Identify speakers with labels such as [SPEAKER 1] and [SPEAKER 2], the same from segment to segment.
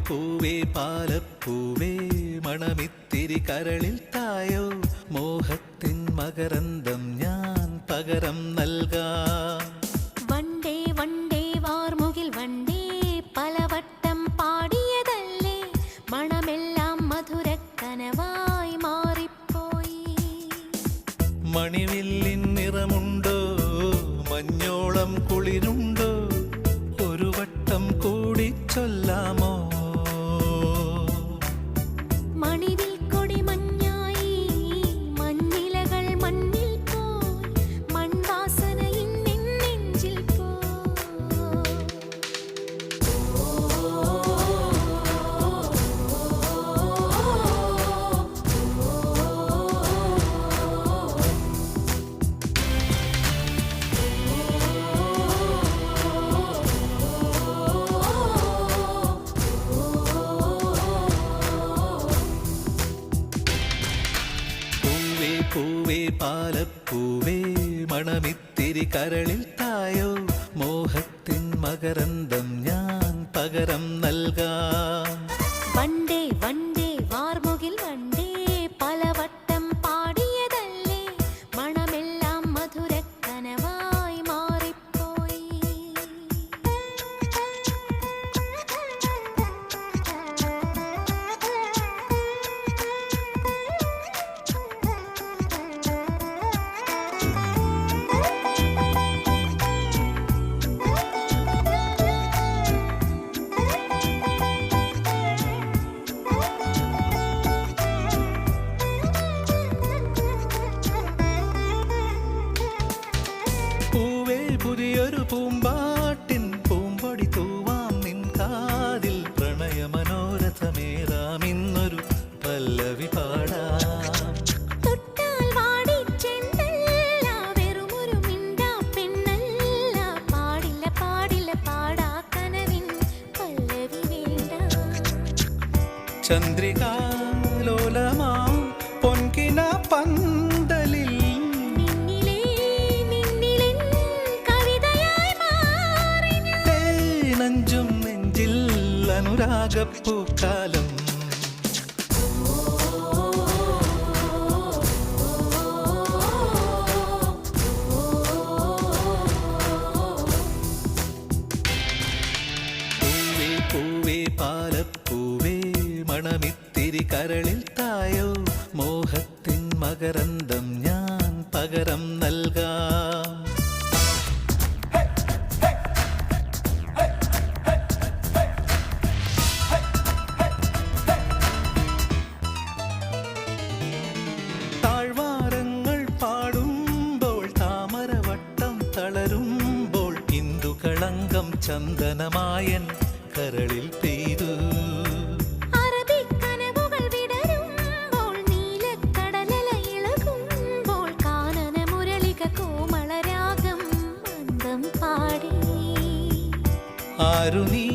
[SPEAKER 1] പൂവേ പാലപ്പൂവേ മണമിത്തിരി കരളിൽ തായോ മോഹത്തിൻ മകരന്തം ഞാൻ പകരം നൽകാം.
[SPEAKER 2] വണ്ടേ വണ്ടേ വാർമുകിൽ വണ്ടേ പലവട്ടം പാടിയതല്ലേ മണമെല്ലാം മധുരക്കനവായി മാറിപ്പോയി.
[SPEAKER 1] മണിവില്ലിൻ നിറമുണ്ടോ മഞ്ഞോളം കുളിരുണ്ടോ ഒരു വട്ടം കൂടി ചൊല്ലാമോ.
[SPEAKER 2] മണിവിൽ കൊടി മഞ്ഞായി മഞ്ഞിലകൾ മണ്ണിൽ പോയി മൺവാസന ഇന്നെൻ നെഞ്ചിൽ
[SPEAKER 1] പൂവേ പാലപ്പൂവേ മണമിത്തിരി കരളിൽ തായോ മോഹത്തിൻ മകരന്തം ഞാൻ പകരം നൽകാം.
[SPEAKER 2] വണ്ടേ വണ്ടേ വാർമുകിൽ വണ്ടേ പലവട്ടം പാടിയതല്ലേ മണമെല്ലാം മധുരക്കനവായി മാറിപ്പോയി.
[SPEAKER 1] പുതിയൊരു പൂമ്പാട്ടിൻ പൂമ്പൊടി തൂവാം നിൻ കാതിൽ പ്രണയമനോരഥമേറാം ഇന്നൊരു പല്ലവി പാടാം.
[SPEAKER 2] തൊട്ടാൽ വാടി ചെണ്ടല്ല വെറുമൊരു മിണ്ടാ പെണ്ണല്ല പാടില്ല പാടില്ല പാടാ കനവിൻ പല്ലവി വേണ്ട.
[SPEAKER 1] ചന്ദ്രികാലോലമാം പൊൻകിന പന്തലിൽ നെഞ്ചും നെഞ്ചിൽ അനുരാഗപ്പൂക്കാലം. പൂവേ പൂവേ പാലപ്പൂവേ മണമിത്തിരി കരളിൽ തായോ മോഹത്തിൻ മകരന്തം ഞാൻ പകരം നൽകാം. താഴ്വാരങ്ങൾ പാടുമ്പോൾ താമരവട്ടം തളരുമ്പോൾ ഇന്ദുകളങ്കം ചന്ദനമായൻ കരളിൽ പെയ്തു.
[SPEAKER 2] അറബിക്കനവുകൾ വിടരുമ്പോൾ നീലക്കടലല ഇളകുമ്പോൾ കാനന മുരളിക കോമളരാഗം മന്ദം പാടി.
[SPEAKER 1] ആരു നീ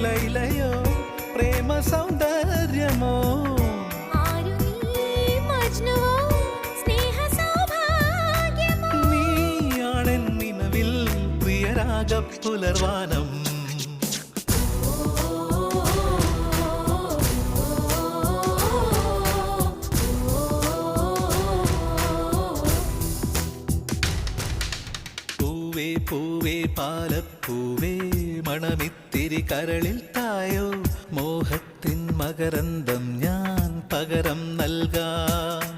[SPEAKER 1] ലൈലയോ പ്രേമ സൗന്ദര്യമോ നീയാണെൻ നിലവിൽ പ്രിയരാഗപ്പുലർവാനം. പൂവേ പൂവേ പാലപ്പൂവേ മണമിത്തിരി കരളിൽ തായോ മോഹത്തിൻ മകരന്തം ഞാൻ പകരം നൽകാം.